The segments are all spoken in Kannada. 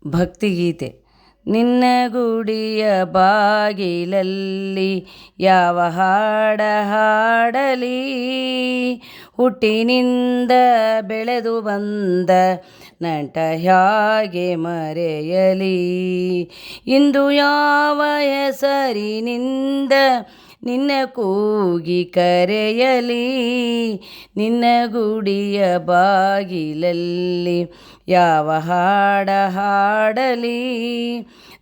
ಭಕ್ತಿಗೀತೆ. ನಿನ್ನ ಗುಡಿಯ ಬಾಗಿಲಲ್ಲಿ ಯಾವ ಹಾಡ ಹಾಡಲಿ, ಹುಟ್ಟಿನಿಂದ ಬೆಳೆದು ಬಂದ ನಂಟ ಹ್ಯಾಗೆ ಮರೆಯಲಿ. ಇಂದು ಯಾವ ಹೆಸರಿನಿಂದ ನಿನ್ನ ಕೂಗಿ ಕರೆಯಲಿ, ನಿನ್ನ ಗುಡಿಯ ಬಾಗಿಲಲ್ಲಿ ಯಾವ ಹಾಡ ಹಾಡಲಿ.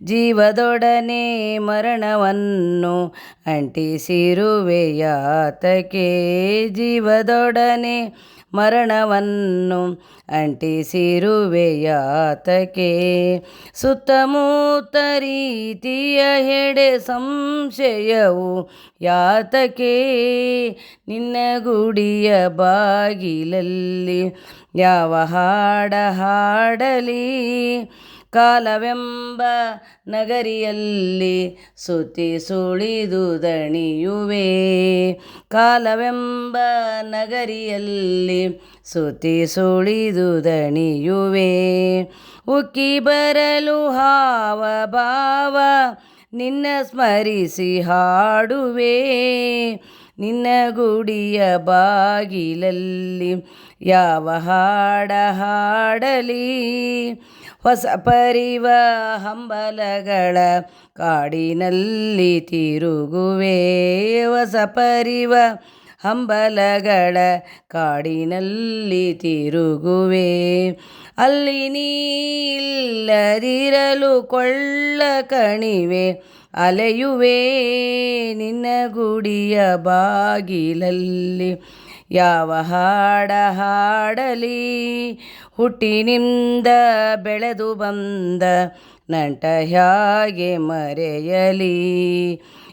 ಜೀವದೊಡನೆ ಮರಣವನ್ನು ಅಂಟಿಸಿರುವೆ ಯಾತಕೆ, ಜೀವದೊಡನೆ ಮರಣವನ್ನು ಅಂಟಿಸಿರುವೆ ಯಾತಕೆ. ಸುತ್ತಮುತ್ತ ರೀತಿಯ ಹೆಡೆ ಸಂಶಯವು ಯಾತಕೆ, ನಿನ್ನ ಗುಡಿಯ ಬಾಗಿಲಲ್ಲಿ ಯಾವ ಹಾಡ ಹಾಡಲಿ. ಕಾಲವೆಂಬ ನಗರಿಯಲ್ಲಿ ಸುತ್ತಿ ಸುಳಿದು ದಣಿಯುವೆ, ಕಾಲವೆಂಬ ನಗರಿಯಲ್ಲಿ ಸುತ್ತಿ ಸುಳಿದು ದಣಿಯುವೆ. ಉಕ್ಕಿ ಬರಲು ಹಾವ ಭಾವ ನಿನ್ನ ಸ್ಮರಿಸಿ ಹಾಡುವೆ, ನಿನ್ನ ಗುಡಿಯ ಬಾಗಿಲಲ್ಲಿ ಯಾವ ಹಾಡ ಹಾಡಲಿ. ಹೊಸ ಪರಿವ ಹಂಬಲಗಳ ಕಾಡಿನಲ್ಲಿ ತಿರುಗುವೆ, ಹೊಸ ಪರಿವ ಹಂಬಲಗಳ ಕಾಡಿನಲ್ಲಿ ತಿರುಗುವೆ. ಅಲ್ಲಿ ನೀ ಇಲ್ಲದಿರಲು ಕೊಳ್ಳ ಕಣಿವೆ ಅಲೆಯುವೆ, ನಿನ್ನ ಗುಡಿಯ ಬಾಗಿಲಲ್ಲಿ ಯಾವ ಹಾಡ ಹಾಡಲಿ. ಹುಟ್ಟಿನಿಂದ ಬೆಳೆದು ಬಂದ ನಂಟ ಹ್ಯಾಗೆ ಮರೆಯಲಿ.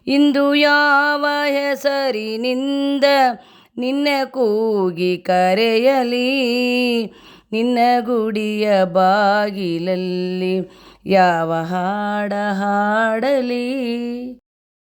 ಇಂದು ಯಾವ ಹೆಸರಿನಿಂದ ನಿನ್ನ ಕೂಗಿ ಕರೆಯಲಿ, ನಿನ್ನ ಗುಡಿಯ ಬಾಗಿಲಲ್ಲಿ ಯಾವ ಹಾಡ ಹಾಡಲಿ.